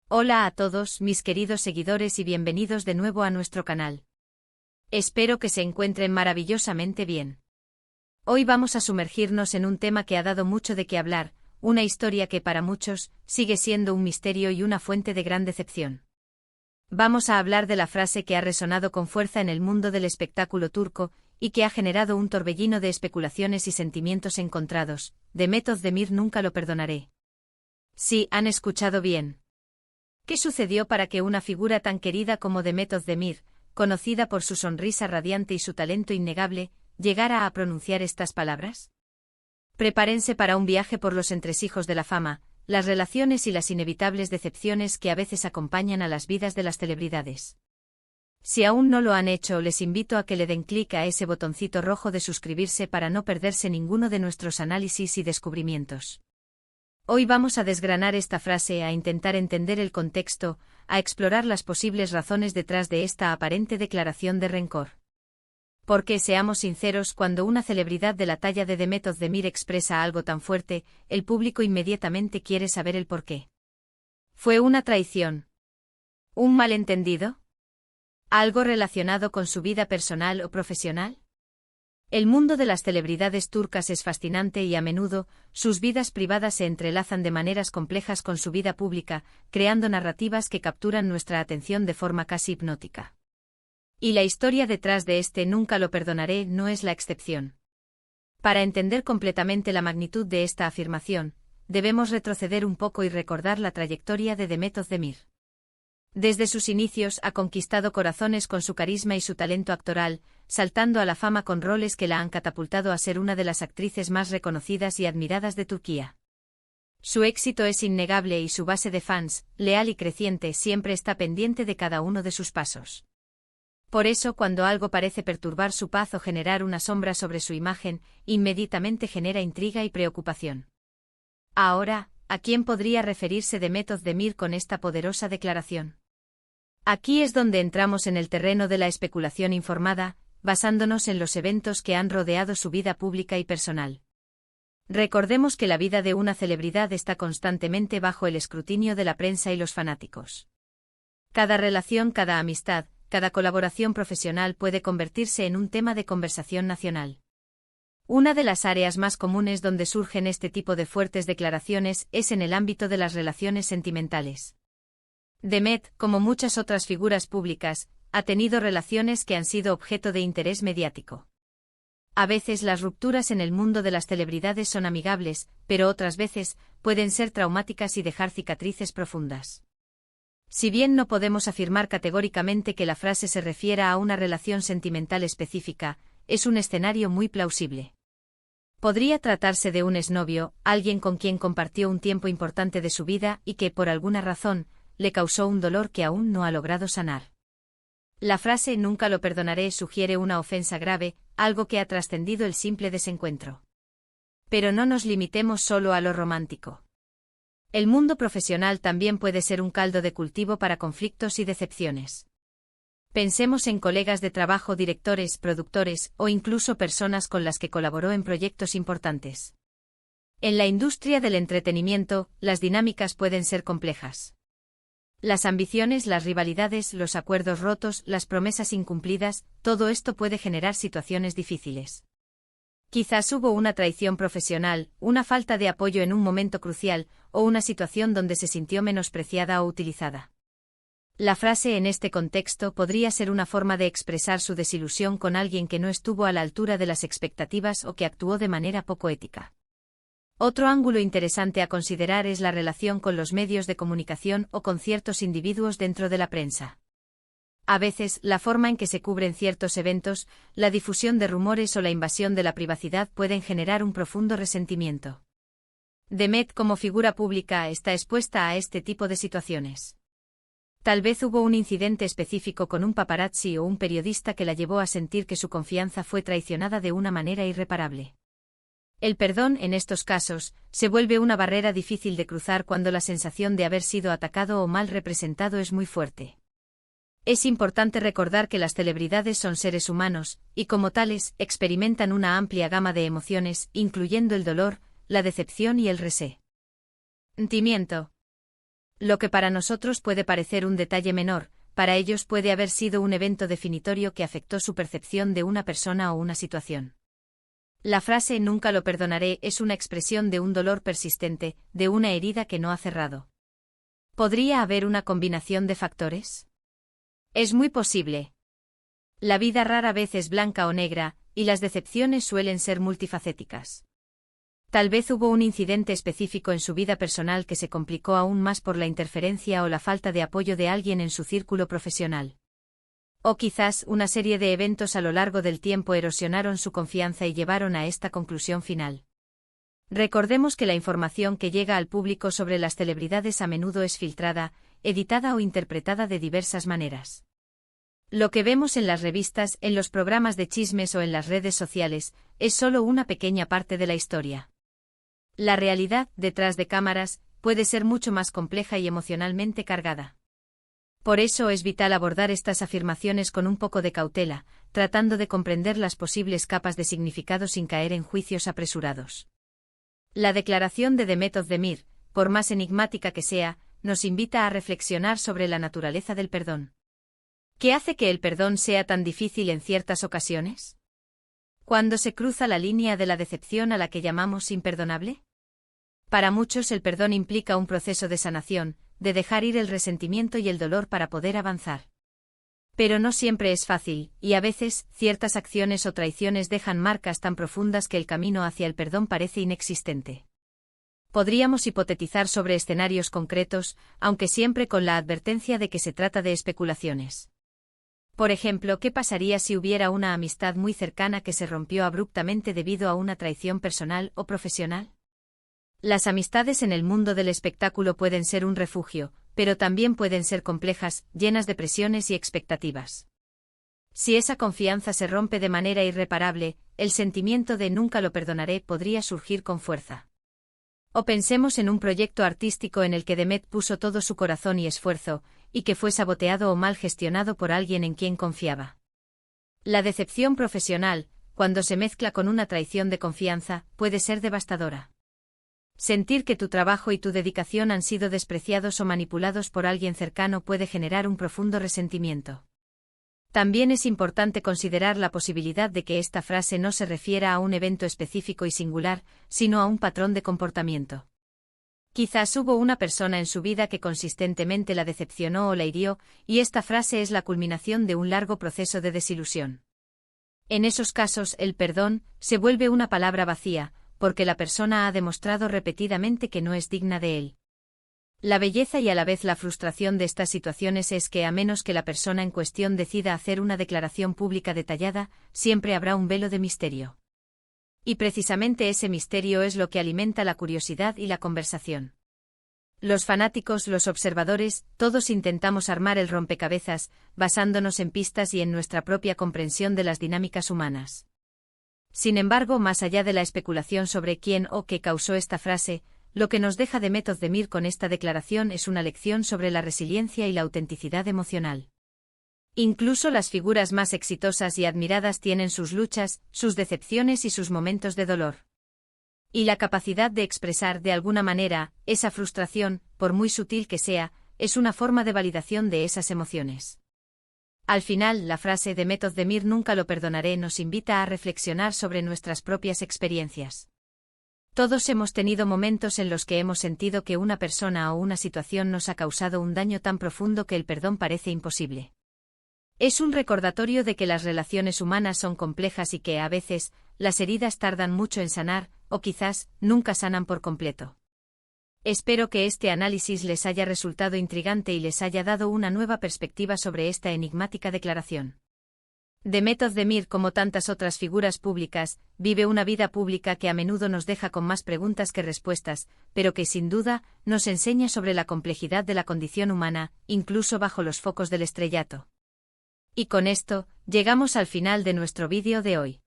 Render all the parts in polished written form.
Hola a todos mis queridos seguidores y bienvenidos de nuevo a nuestro canal. Espero que se encuentren maravillosamente bien. Hoy vamos a sumergirnos en un tema que ha dado mucho de qué hablar, una historia que para muchos sigue siendo un misterio y una fuente de gran decepción. Vamos a hablar de la frase que ha resonado con fuerza en el mundo del espectáculo turco y que ha generado un torbellino de especulaciones y sentimientos encontrados: Demet Özdemir nunca lo perdonaré. Sí, han escuchado bien. ¿Qué sucedió para que una figura tan querida como Demet Özdemir, conocida por su sonrisa radiante y su talento innegable, llegara a pronunciar estas palabras? Prepárense para un viaje por los entresijos de la fama, las relaciones y las inevitables decepciones que a veces acompañan a las vidas de las celebridades. Si aún no lo han hecho, les invito a que le den clic a ese botoncito rojo de suscribirse para no perderse ninguno de nuestros análisis y descubrimientos. Hoy vamos a desgranar esta frase, a intentar entender el contexto, a explorar las posibles razones detrás de esta aparente declaración de rencor. Porque, seamos sinceros, cuando una celebridad de la talla de Demet Özdemir expresa algo tan fuerte, el público inmediatamente quiere saber el porqué. ¿Fue una traición? ¿Un malentendido? ¿Algo relacionado con su vida personal o profesional? El mundo de las celebridades turcas es fascinante y a menudo, sus vidas privadas se entrelazan de maneras complejas con su vida pública, creando narrativas que capturan nuestra atención de forma casi hipnótica. Y la historia detrás de nunca lo perdonaré no es la excepción. Para entender completamente la magnitud de esta afirmación, debemos retroceder un poco y recordar la trayectoria de Demet Özdemir. Desde sus inicios ha conquistado corazones con su carisma y su talento actoral, saltando a la fama con roles que la han catapultado a ser una de las actrices más reconocidas y admiradas de Turquía. Su éxito es innegable y su base de fans, leal y creciente, siempre está pendiente de cada uno de sus pasos. Por eso, cuando algo parece perturbar su paz o generar una sombra sobre su imagen, inmediatamente genera intriga y preocupación. Ahora, ¿a quién podría referirse Demet Özdemir con esta poderosa declaración? Aquí es donde entramos en el terreno de la especulación informada, basándonos en los eventos que han rodeado su vida pública y personal. Recordemos que la vida de una celebridad está constantemente bajo el escrutinio de la prensa y los fanáticos. Cada relación, cada amistad, cada colaboración profesional puede convertirse en un tema de conversación nacional. Una de las áreas más comunes donde surgen este tipo de fuertes declaraciones es en el ámbito de las relaciones sentimentales. Demet, como muchas otras figuras públicas, ha tenido relaciones que han sido objeto de interés mediático. A veces las rupturas en el mundo de las celebridades son amigables, pero otras veces pueden ser traumáticas y dejar cicatrices profundas. Si bien no podemos afirmar categóricamente que la frase se refiera a una relación sentimental específica, es un escenario muy plausible. Podría tratarse de un exnovio, alguien con quien compartió un tiempo importante de su vida y que, por alguna razón, le causó un dolor que aún no ha logrado sanar. La frase nunca lo perdonaré sugiere una ofensa grave, algo que ha trascendido el simple desencuentro. Pero no nos limitemos solo a lo romántico. El mundo profesional también puede ser un caldo de cultivo para conflictos y decepciones. Pensemos en colegas de trabajo, directores, productores o incluso personas con las que colaboró en proyectos importantes. En la industria del entretenimiento, las dinámicas pueden ser complejas. Las ambiciones, las rivalidades, los acuerdos rotos, las promesas incumplidas, todo esto puede generar situaciones difíciles. Quizás hubo una traición profesional, una falta de apoyo en un momento crucial, o una situación donde se sintió menospreciada o utilizada. La frase en este contexto podría ser una forma de expresar su desilusión con alguien que no estuvo a la altura de las expectativas o que actuó de manera poco ética. Otro ángulo interesante a considerar es la relación con los medios de comunicación o con ciertos individuos dentro de la prensa. A veces, la forma en que se cubren ciertos eventos, la difusión de rumores o la invasión de la privacidad pueden generar un profundo resentimiento. Demet, como figura pública, está expuesta a este tipo de situaciones. Tal vez hubo un incidente específico con un paparazzi o un periodista que la llevó a sentir que su confianza fue traicionada de una manera irreparable. El perdón, en estos casos, se vuelve una barrera difícil de cruzar cuando la sensación de haber sido atacado o mal representado es muy fuerte. Es importante recordar que las celebridades son seres humanos, y como tales, experimentan una amplia gama de emociones, incluyendo el dolor, la decepción y el resentimiento. Lo que para nosotros puede parecer un detalle menor, para ellos puede haber sido un evento definitorio que afectó su percepción de una persona o una situación. La frase nunca lo perdonaré es una expresión de un dolor persistente, de una herida que no ha cerrado. ¿Podría haber una combinación de factores? Es muy posible. La vida rara vez es blanca o negra, y las decepciones suelen ser multifacéticas. Tal vez hubo un incidente específico en su vida personal que se complicó aún más por la interferencia o la falta de apoyo de alguien en su círculo profesional. O quizás una serie de eventos a lo largo del tiempo erosionaron su confianza y llevaron a esta conclusión final. Recordemos que la información que llega al público sobre las celebridades a menudo es filtrada, editada o interpretada de diversas maneras. Lo que vemos en las revistas, en los programas de chismes o en las redes sociales, es solo una pequeña parte de la historia. La realidad, detrás de cámaras, puede ser mucho más compleja y emocionalmente cargada. Por eso es vital abordar estas afirmaciones con un poco de cautela, tratando de comprender las posibles capas de significado sin caer en juicios apresurados. La declaración de Demet Özdemir, por más enigmática que sea, nos invita a reflexionar sobre la naturaleza del perdón. ¿Qué hace que el perdón sea tan difícil en ciertas ocasiones? ¿Cuándo se cruza la línea de la decepción a la que llamamos imperdonable? Para muchos el perdón implica un proceso de sanación, de dejar ir el resentimiento y el dolor para poder avanzar. Pero no siempre es fácil, y a veces, ciertas acciones o traiciones dejan marcas tan profundas que el camino hacia el perdón parece inexistente. Podríamos hipotetizar sobre escenarios concretos, aunque siempre con la advertencia de que se trata de especulaciones. Por ejemplo, ¿qué pasaría si hubiera una amistad muy cercana que se rompió abruptamente debido a una traición personal o profesional? Las amistades en el mundo del espectáculo pueden ser un refugio, pero también pueden ser complejas, llenas de presiones y expectativas. Si esa confianza se rompe de manera irreparable, el sentimiento de nunca lo perdonaré podría surgir con fuerza. O pensemos en un proyecto artístico en el que Demet puso todo su corazón y esfuerzo, y que fue saboteado o mal gestionado por alguien en quien confiaba. La decepción profesional, cuando se mezcla con una traición de confianza, puede ser devastadora. Sentir que tu trabajo y tu dedicación han sido despreciados o manipulados por alguien cercano puede generar un profundo resentimiento. También es importante considerar la posibilidad de que esta frase no se refiera a un evento específico y singular, sino a un patrón de comportamiento. Quizás hubo una persona en su vida que consistentemente la decepcionó o la hirió, y esta frase es la culminación de un largo proceso de desilusión. En esos casos, el perdón se vuelve una palabra vacía, porque la persona ha demostrado repetidamente que no es digna de él. La belleza y a la vez la frustración de estas situaciones es que a menos que la persona en cuestión decida hacer una declaración pública detallada, siempre habrá un velo de misterio. Y precisamente ese misterio es lo que alimenta la curiosidad y la conversación. Los fanáticos, los observadores, todos intentamos armar el rompecabezas, basándonos en pistas y en nuestra propia comprensión de las dinámicas humanas. Sin embargo, más allá de la especulación sobre quién o qué causó esta frase, lo que nos deja Demet Özdemir con esta declaración es una lección sobre la resiliencia y la autenticidad emocional. Incluso las figuras más exitosas y admiradas tienen sus luchas, sus decepciones y sus momentos de dolor. Y la capacidad de expresar de alguna manera esa frustración, por muy sutil que sea, es una forma de validación de esas emociones. Al final, la frase Demet Özdemir nunca lo perdonaré nos invita a reflexionar sobre nuestras propias experiencias. Todos hemos tenido momentos en los que hemos sentido que una persona o una situación nos ha causado un daño tan profundo que el perdón parece imposible. Es un recordatorio de que las relaciones humanas son complejas y que, a veces, las heridas tardan mucho en sanar, o quizás, nunca sanan por completo. Espero que este análisis les haya resultado intrigante y les haya dado una nueva perspectiva sobre esta enigmática declaración. Demet Özdemir, como tantas otras figuras públicas, vive una vida pública que a menudo nos deja con más preguntas que respuestas, pero que sin duda nos enseña sobre la complejidad de la condición humana, incluso bajo los focos del estrellato. Y con esto, llegamos al final de nuestro vídeo de hoy.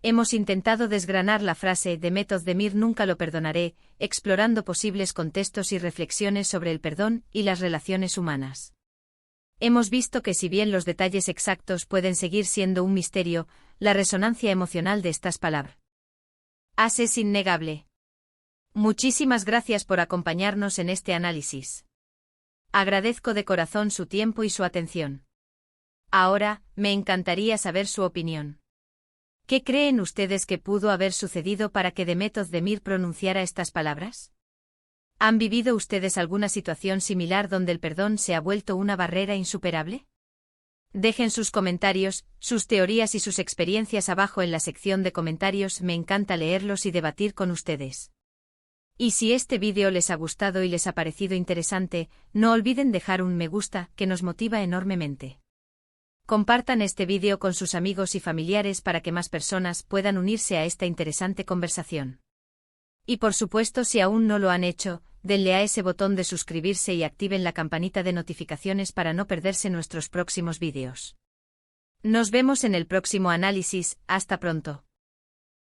Hemos intentado desgranar la frase Demet Özdemir nunca lo perdonaré, explorando posibles contextos y reflexiones sobre el perdón y las relaciones humanas. Hemos visto que si bien los detalles exactos pueden seguir siendo un misterio, la resonancia emocional de estas palabras es innegable. Muchísimas gracias por acompañarnos en este análisis. Agradezco de corazón su tiempo y su atención. Ahora, me encantaría saber su opinión. ¿Qué creen ustedes que pudo haber sucedido para que Demet Özdemir pronunciara estas palabras? ¿Han vivido ustedes alguna situación similar donde el perdón se ha vuelto una barrera insuperable? Dejen sus comentarios, sus teorías y sus experiencias abajo en la sección de comentarios, me encanta leerlos y debatir con ustedes. Y si este vídeo les ha gustado y les ha parecido interesante, no olviden dejar un me gusta, que nos motiva enormemente. Compartan este vídeo con sus amigos y familiares para que más personas puedan unirse a esta interesante conversación. Y por supuesto, si aún no lo han hecho, denle a ese botón de suscribirse y activen la campanita de notificaciones para no perderse nuestros próximos vídeos. Nos vemos en el próximo análisis, hasta pronto.